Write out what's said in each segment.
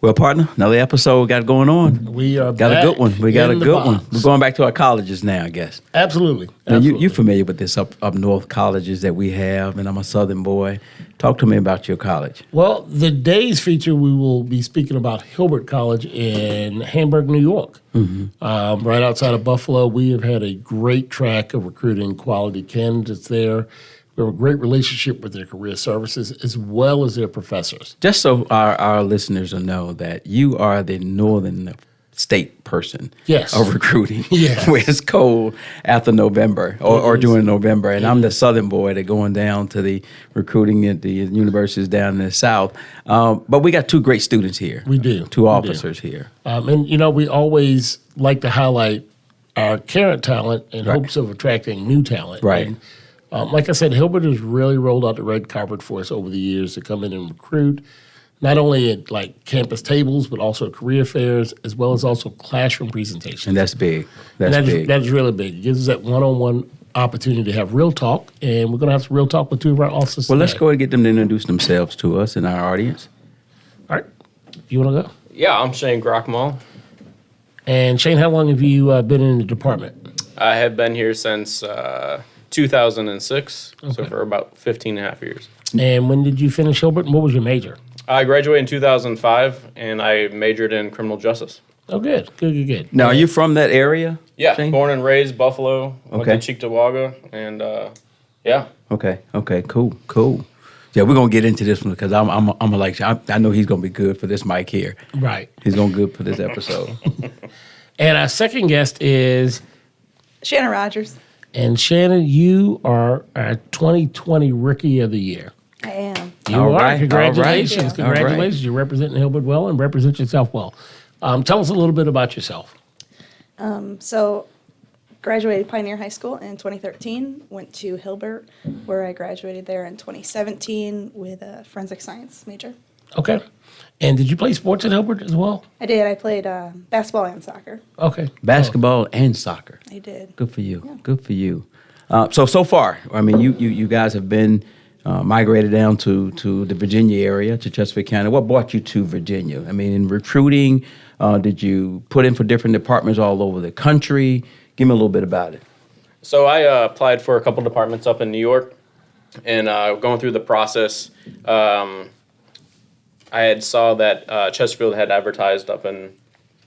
Well, partner, another episode got going on. We are got back a good one. We got a in the good one. box. We're going back to our colleges now, I guess. Absolutely. Now, Absolutely. you're familiar with this up north colleges that we have, and I'm a Southern boy. Talk to me about your college. Well, the day's feature, we will be speaking about Hilbert College in Hamburg, New York. Right outside of Buffalo. We have had a great track of recruiting quality candidates there. We have a great relationship with their career services as well as their professors. Just so our listeners will know that you are the northern state person Yes. of recruiting. Yes. Where it's cold after November or during November. And I'm the southern boy that going down to the recruiting at the universities down in the south. But we got two great students here. We do. Two officers here. And, we always like to highlight our current talent in hopes of attracting new talent. Right. And, like I said, Hilbert has really rolled out the red carpet for us over the years to come in and recruit, not only at campus tables, but also at career fairs, as well as also classroom presentations. And that's big. That Big. is really big. It gives us that one-on-one opportunity to have real talk, and we're going to have some real talk with two of our officers Well, let's today. go and get them to introduce themselves to us and our audience. All right. You want to go? Yeah, I'm Shane Grockmall. And Shane, how long have you been in the department? I have been here since 2006, so for about 15 and a half years. And when did you finish Hilbert, and what was your major? I graduated in 2005, and I majored in criminal justice. Oh, good. Now, are you from that area? Yeah, Shane? born and raised Buffalo, went Okay. to Cheektowaga, and yeah. Okay, cool. Yeah, we're gonna get into this one because I know he's gonna be good for this mic here. Right. He's gonna be good for this episode. And our second guest is, Shannon Rogers. and Shannon, you are our 2020 Rookie of the Year. I am. You All are. right, Congratulations. all right. Congratulations. You're representing Hilbert well and represent yourself well. Tell us a little bit about yourself. So, graduated Pioneer High School in 2013. Went to Hilbert, where I graduated there in 2017 with a forensic science major. Okay. And did you play sports at Hilbert as well? I did. I played basketball and soccer. Okay. Basketball and soccer. I did. Good for you. Yeah. Good for you. So far, I mean, you guys have been migrated down to the Virginia area, to Chesterfield County. What brought you to Virginia? I mean, in recruiting, did you put in for different departments all over the country? Give me a little bit about it. So I applied for a couple departments up in New York, and going through the process, I had saw that Chesterfield had advertised up in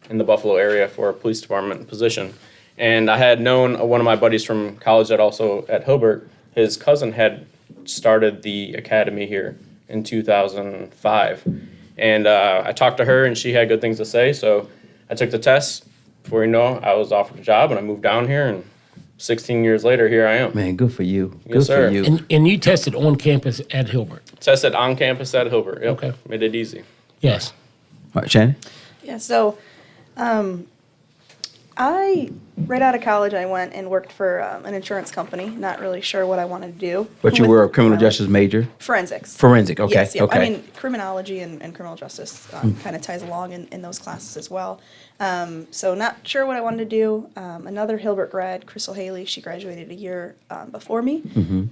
the Buffalo area for a police department position. And I had known one of my buddies from college that also at Hilbert, his cousin had started the academy here in 2005. And I talked to her, and she had good things to say, so I took the test. Before you know, I was offered a job, and I moved down here, and 16 years later, here I am. Man, good for you. Yes, Good sir. for you. And you tested on campus at Hilbert. Tested on campus at Hilbert. Yep. Okay. Made it easy. Yes. All right, Shannon? Yeah. So, I right out of college, I went and worked for an insurance company. Not really sure what I wanted to do. But you with were a criminal college. justice major? Forensics. Forensic, okay. Yes, yeah. Okay. I mean, criminology and criminal justice kind of ties along in those classes as well. So not sure what I wanted to do. Another Hilbert grad, Crystal Haley, she graduated a year before me,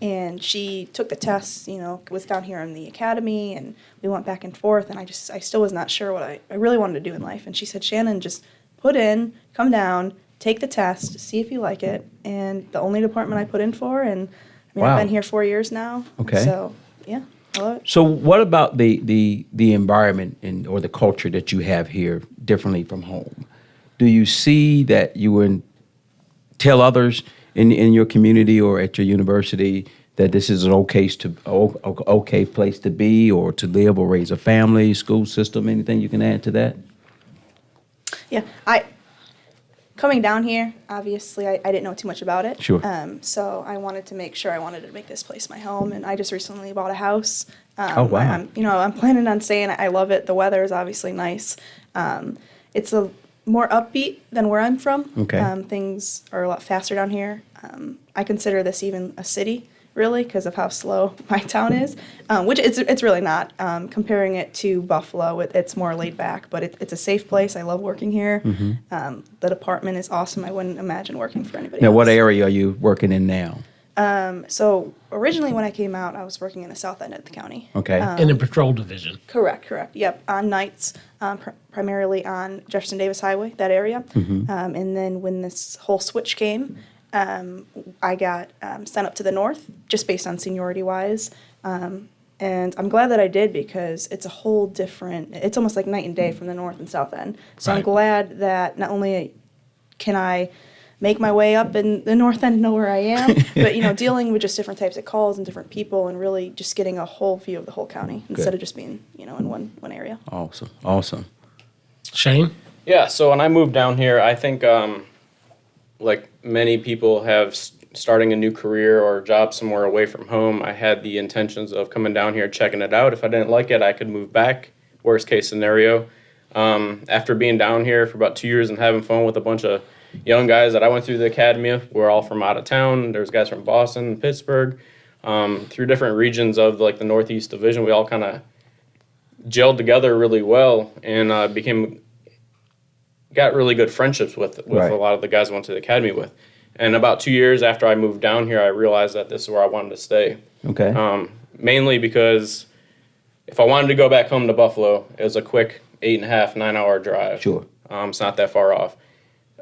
and she took the tests, was down here in the academy, and we went back and forth, and I still was not sure what I really wanted to do in life. And she said, Shannon, just put in, come down, take the test, see if you like it. And the only department I put in for, and Wow. I've been here 4 years now. Okay. So, yeah, I love it. So what about the environment or the culture that you have here differently from home? Do you see that you would tell others in your community or at your university that this is an okay place to be or to live or raise a family, school system, anything you can add to that? Yeah, coming down here, obviously, I didn't know too much about it. Sure. So I wanted to make this place my home, and I just recently bought a house. Oh, wow. I'm planning on staying. I love it. The weather is obviously nice. It's a more upbeat than where I'm from. Okay. Things are a lot faster down here. I consider this even a city, really, because of how slow my town is, which it's really not. Comparing it to Buffalo, it's more laid back, but it's a safe place. I love working here. The department is awesome. I wouldn't imagine working for anybody Now, else. what area are you working in now? So originally when I came out, I was working in the south end of the county. Okay. In the patrol division. Correct. Yep, on nights, primarily on Jefferson Davis Highway, that area. And then when this whole switch came, I got sent up to the north, just based on seniority wise. And I'm glad that I did, because it's a whole different, it's almost like night and day from the north and south end. So I'm Right. glad that not only can I make my way up in the north end and know where I am, but, dealing with just different types of calls and different people, and really just getting a whole view of the whole county instead of just being, in one area. Awesome. Shane? Yeah, so when I moved down here, I think like many people have starting a new career or job somewhere away from home, I had the intentions of coming down here, checking it out. If I didn't like it, I could move back, worst case scenario. After being down here for about 2 years and having fun with a bunch of young guys that I went through the academy, we're all from out of town. There's guys from Boston, Pittsburgh, through different regions of like the Northeast Division. We all kind of gelled together really well and got really good friendships with Right. a lot of the guys I went to the academy with. And about 2 years after I moved down here, I realized that this is where I wanted to stay. Okay. Mainly because if I wanted to go back home to Buffalo, it was a quick 8.5, 9 hour drive. Sure. It's not that far off.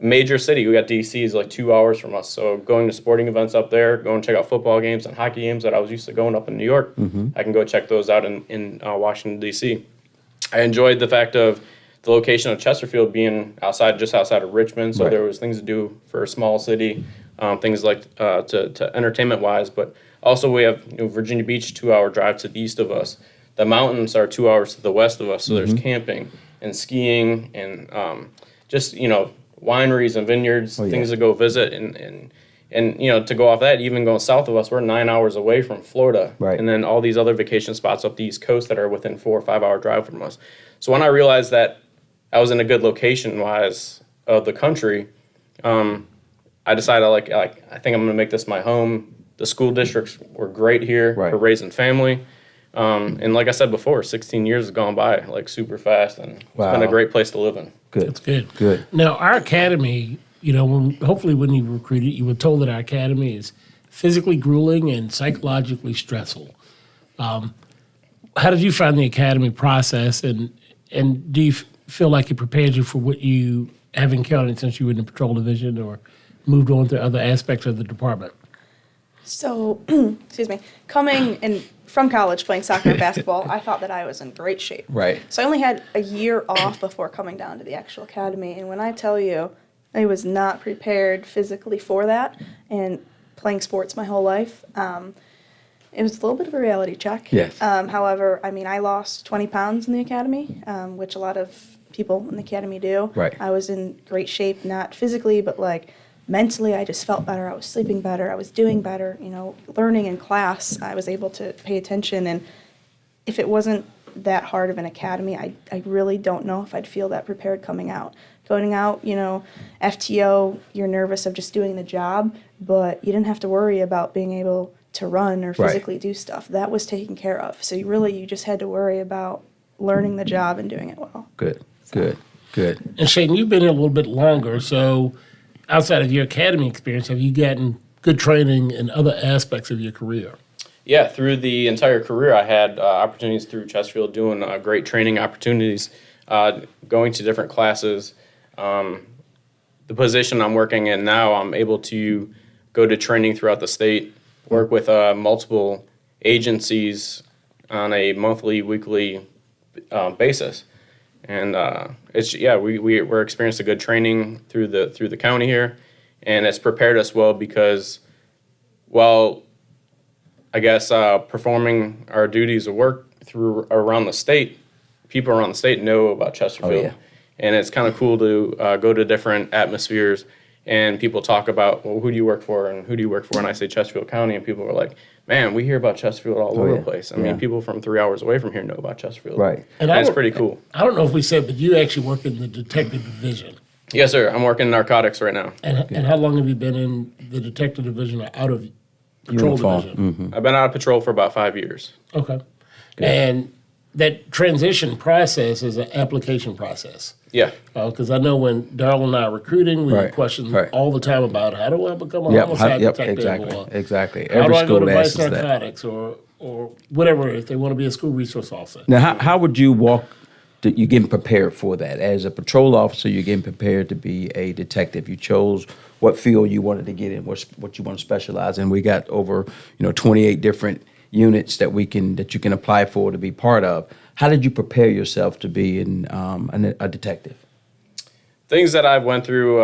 Major city, we got DC is like 2 hours from us. So going to sporting events up there, going to check out football games and hockey games that I was used to going up in New York, I can go check those out in Washington, D.C. I enjoyed the fact of the location of Chesterfield being just outside of Richmond, so Right. there was things to do for a small city, things like to entertainment-wise, but also we have Virginia Beach, 2 hour drive to the east of us. The mountains are 2 hours to the west of us, so there's camping and skiing and just, wineries and vineyards, Oh, yeah. things to go visit, and to go off that, even going south of us, we're 9 hours away from Florida. Right. And then all these other vacation spots up the East Coast that are within 4 or 5 hour drive from us. So when I realized that I was in a good location wise of the country, I decided I think I'm gonna make this my home. The school districts were great here Right. for raising family. And like I said before, 16 years has gone by like super fast, and it's been Wow. a great place to live in. Good. That's good. Good. Now, our academy, hopefully when you recruited, you were told that our academy is physically grueling and psychologically stressful. How did you find the academy process, and do you feel like it prepared you for what you have encountered since you were in the patrol division or moved on to other aspects of the department? So, excuse me, coming in from college playing soccer and basketball, I thought that I was in great shape. Right. So I only had a year off before coming down to the actual academy, and when I tell you, I was not prepared physically for that, and playing sports my whole life, it was a little bit of a reality check. Yes. However, I lost 20 pounds in the academy, which a lot of people in the academy do. Right. I was in great shape, not physically, but mentally, I just felt better. I was sleeping better. I was doing better. Learning in class, I was able to pay attention. And if it wasn't that hard of an academy, I really don't know if I'd feel that prepared coming out. Going out, FTO, you're nervous of just doing the job, but you didn't have to worry about being able to run or Right. physically do stuff. That was taken care of. So you just had to worry about learning the job and doing it well. Good. And Shane, you've been here a little bit longer, so outside of your academy experience, have you gotten good training in other aspects of your career? Yeah, through the entire career, I had opportunities through Chesterfield doing great training opportunities, going to different classes. The position I'm working in now, I'm able to go to training throughout the state, work with multiple agencies on a monthly, weekly basis. And we're experiencing a good training through the county here, and it's prepared us well because, performing our duties of work around the state, people around the state know about Chesterfield. Oh, yeah. And it's kind of cool to go to different atmospheres and people talk about, well, who do you work for and who do you work for? And I say Chesterfield County, and people are like, man, we hear about Chesterfield all over yeah. the place. I Yeah. mean, people from 3 hours away from here know about Chesterfield. Right. And And it's pretty cool. I don't know if we said, but you actually work in the detective division. Yes, sir. I'm working narcotics right now. And how long have you been in the detective division or out of patrol Uniform. division? I've been out of patrol for about 5 years. Okay. And that transition process is an application process. Yeah. Because I know when Darrell and I are recruiting, we Right, get questions right. all the time about how do I become a Yep, homicide yep, detective, exactly, or exactly. how Every do I go to school vice asks that. narcotics, or whatever, if they want to be a school resource officer. Now, how would you walk? You getting prepared for that as a patrol officer? You're getting prepared to be a detective. You chose what field you wanted to get in, what you want to specialize in. We got over 28 different units that you can apply for to be part of. How did you prepare yourself to be a detective? Things that I went through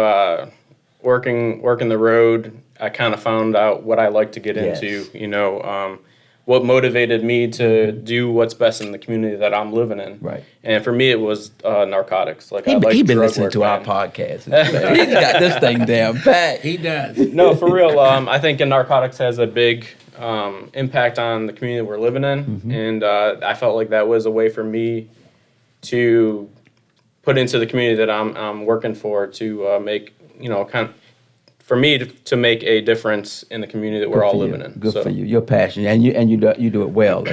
working the road, I kind of found out what I like to get Yes. into, what motivated me to do what's best in the community that I'm living in. Right. And for me, it was narcotics. Like I like He been drug listening work, to our man. podcast. He's got this thing down pat. He does. No, for real. I think narcotics has a big impact on the community we're living in, and I felt like that was a way for me to put into the community that I'm working for to make for me to make a difference in the community that we're all living in. Good So, for you. Your passion, and you do it well.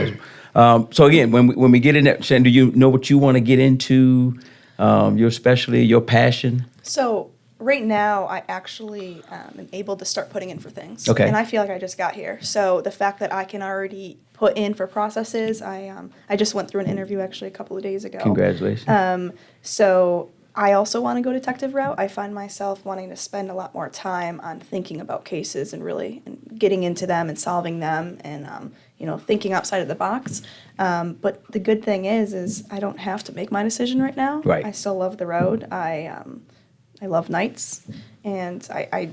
So again, when we get in that, Shannon, do you know what you want to get into? Your specialty, your passion. So right now, I actually am able to start putting in for things. Okay. And I feel like I just got here. So the fact that I can already put in for processes, I just went through an interview actually a couple of days ago. Congratulations. So I also want to go detective route. I find myself wanting to spend a lot more time on thinking about cases and really getting into them and solving them and thinking outside of the box. But the good thing is I don't have to make my decision right now. Right. I still love the road. I love nights, and I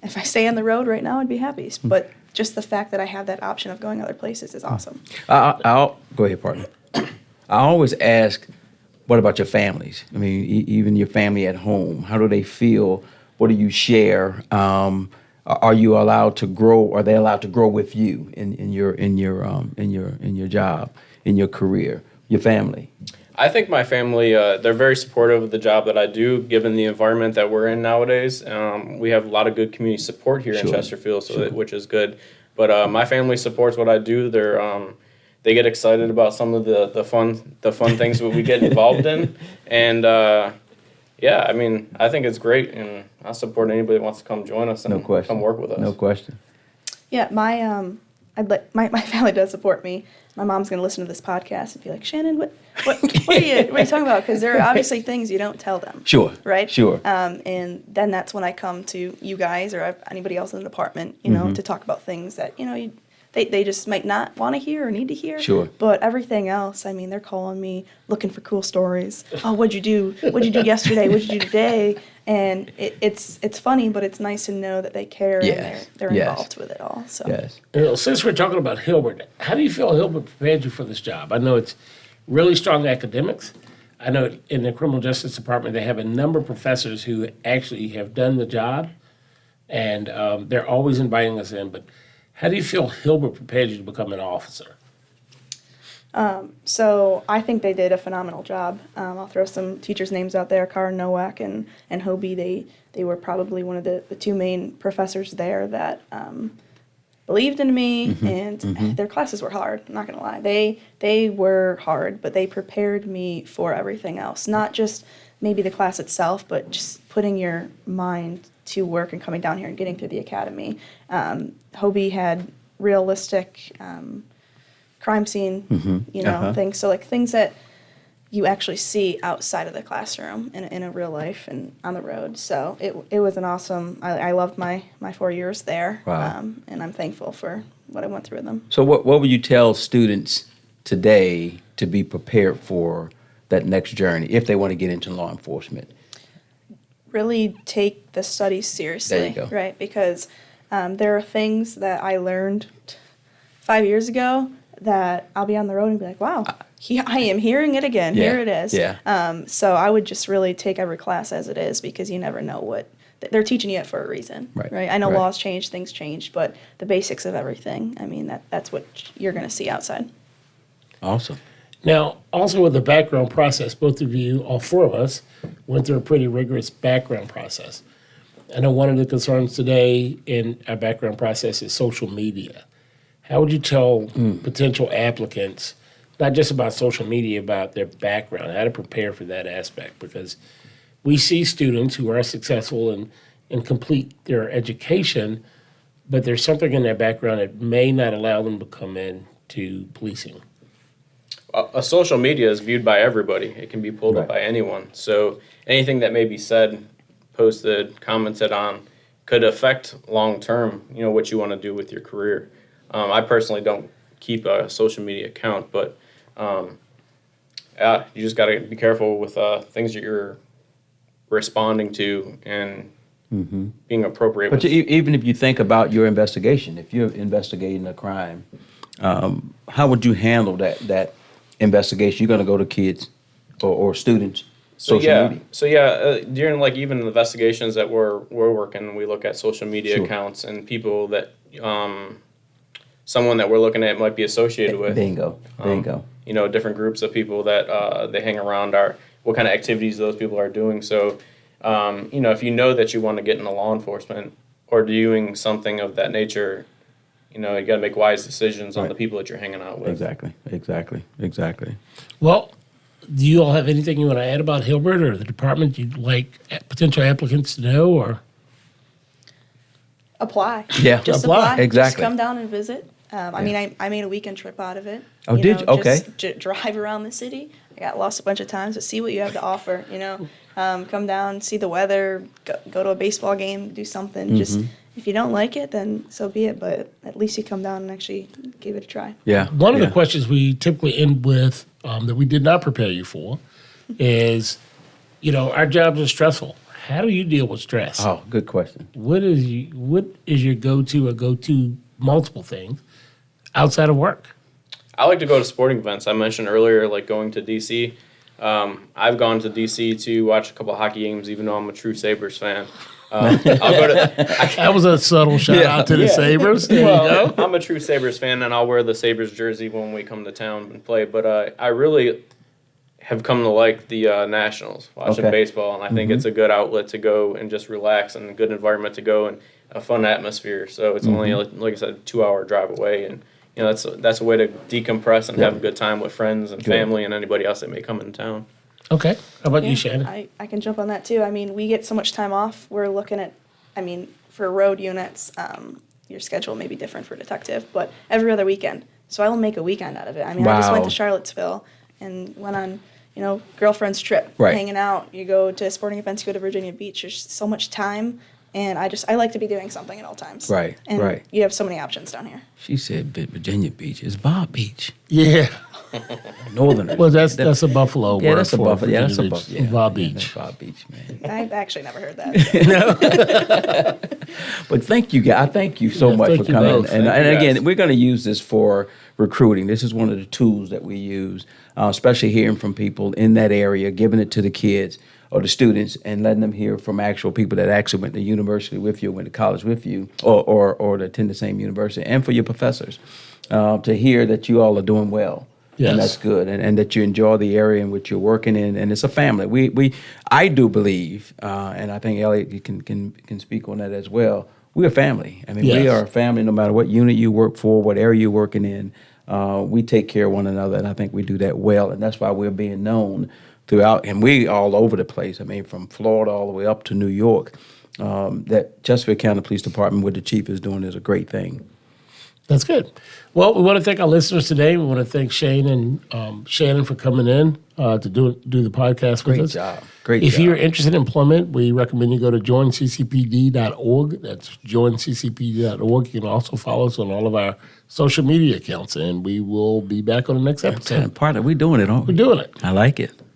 if I stay on the road right now, I'd be happy. But just the fact that I have that option of going other places is awesome. I'll go ahead, partner. I always ask, what about your families? I mean, even your family at home. How do they feel? What do you share? Are you allowed to grow? Are they allowed to grow with you in your job, in your career, your family? I think my family, they're very supportive of the job that I do, given the environment that we're in nowadays. We have a lot of good community support here in Sure. Chesterfield, which is good. But my family supports what I do. They get excited about some of the fun things that we get involved in, and I mean, I think it's great, and I support anybody that wants to come join us and No question. come work with us. No question. Yeah, my family does support me. My mom's gonna listen to this podcast and be like, Shannon, what are you talking about? Because there are obviously things you don't tell them. Sure. Right. Sure. And then that's when I come to you guys or anybody else in the department, to talk about things that they just might not want to hear or need to hear. Sure. But everything else, I mean, they're calling me looking for cool stories. Oh, what'd you do? What'd you do yesterday? What'd you do today? And it's funny, but it's nice to know that they care Yes. and they're Yes. involved with it all. So. Yes. Since we're talking about Hilbert, how do you feel Hilbert prepared you for this job? I know it's really strong academics. I know in the criminal justice department they have a number of professors who actually have done the job, and they're always inviting us in. But how do you feel Hilbert prepared you to become an officer? So I think they did a phenomenal job. I'll throw some teachers' names out there. Karen Nowak and Hobie, they were probably one of the two main professors there that believed in me, and their classes were hard, I'm not going to lie. They were hard, but they prepared me for everything else. Not just maybe the class itself, but just putting your mind to work and coming down here and getting through the academy. Hobie had realistic crime scene, things. So like things that you actually see outside of the classroom in a real life and on the road. So it was an awesome. I loved my 4 years there. Wow. And I'm thankful for what I went through with them. So what would you tell students today to be prepared for that next journey if they want to get into law enforcement? Really take the studies seriously. There you go. Right, because there are things that I learned 5 years ago that I'll be on the road and be like, wow, I am hearing it again. Yeah, Here it is. yeah. So I would just really take every class as it is, because you never know what they're teaching you it for a reason. Right, I know right. laws change, things change, but the basics of everything, I mean, that's what you're going to see outside. Awesome. Now, also with the background process, both of you, all four of us, went through a pretty rigorous background process. I know one of the concerns today in our background process is social media. How would you tell potential applicants not just about social media, about their background, how to prepare for that aspect. Because we see students who are successful and complete their education, but there's something in their background that may not allow them to come in to policing. Social media is viewed by everybody. It can be pulled up Right. by anyone. So anything that may be said, posted, commented on could affect long term, what you want to do with your career. I personally don't keep a social media account, but you just got to be careful with things that you're responding to and being appropriate. But with. even if you think about your investigation, if you're investigating a crime, how would you handle that investigation? You're going to go to kids or students, social media. During even investigations that we're working, we look at social media Sure. accounts and people that someone that we're looking at might be associated with. Bingo. Different groups of people that they hang around, what kind of activities those people are doing. So, if you know that you want to get into law enforcement or doing something of that nature, you got to make wise decisions on Right. the people that you're hanging out with. Exactly. Well, do you all have anything you want to add about Hilbert or the department you'd like potential applicants to know? Or Apply. Yeah. Just Apply. apply. Exactly. Just come down and visit. I mean, I made a weekend trip out of it. Oh, did you? Okay. Just drive around the city. I got lost a bunch of times, but see what you have to offer. Come down, see the weather, go to a baseball game, do something. Just if you don't like it, then so be it. But at least you come down and actually give it a try. Yeah. one of the questions we typically end with that we did not prepare you for is, our jobs are stressful. How do you deal with stress? Oh, good question. What is your go-to or go-to multiple things outside of work? I like to go to sporting events. I mentioned earlier, going to DC. I've gone to DC to watch a couple of hockey games, even though I'm a true Sabres fan. I'll go to. That was a subtle shout out to the Sabres. There you go. I'm a true Sabres fan, and I'll wear the Sabres jersey when we come to town and play. But I really have come to like the Nationals, watching Okay. baseball, and I think it's a good outlet to go and just relax and a good environment to go and a fun atmosphere. So it's only, like I said, a 2-hour drive away, and that's a way to decompress and have a good time with friends and family and anybody else that may come in town. Okay. How about Yeah, you, Shannon? I can jump on that too. I mean, we get so much time off. We're looking at, for road units, your schedule may be different for detective, but every other weekend. So I will make a weekend out of it. I just went Wow. to Charlottesville and went on, girlfriend's trip, Right. hanging out. You go to sporting events, you go to Virginia Beach. There's so much time, and I like to be doing something at all times. Right, And right. you have so many options down here. She said Virginia Beach is Bob Beach. Yeah. Northern. Well, that's a Buffalo Yeah, word that's a for Buffalo. Yeah, Virginia that's a Beach. Buffalo. Yeah, Bob yeah, Beach. that's Bob Beach, man. I've actually never heard that. But thank you, guys. I thank you so Yeah, much thank for you coming. both. And Thank you, again, guys. we're going to use this for recruiting. This is one of the tools that we use, especially hearing from people in that area, giving it to the kids or the students, and letting them hear from actual people that actually went to university with you, went to college with you, or to attend the same university, and for your professors to hear that you all are doing well. Yes. And that's good, and that you enjoy the area in which you're working in, and it's a family. I do believe, and I think Elliot you can speak on that as well. We're a family. I mean, we Yes. are a family no matter what unit you work for, what area you're working in. We take care of one another, and I think we do that well, and that's why we're being known throughout, and we all over the place. I mean, from Florida all the way up to New York. That Chesterfield County Police Department, what the chief is doing, is a great thing. That's good. Well, we want to thank our listeners today. We want to thank Shane and Shannon for coming in to do the podcast with Great us. job. Great If job. you're interested in employment, we recommend you go to joinccpd.org. That's joinccpd.org. You can also follow us on all of our social media accounts, and we will be back on the next episode. Partner, we're doing it, aren't we? We're doing it. I like it.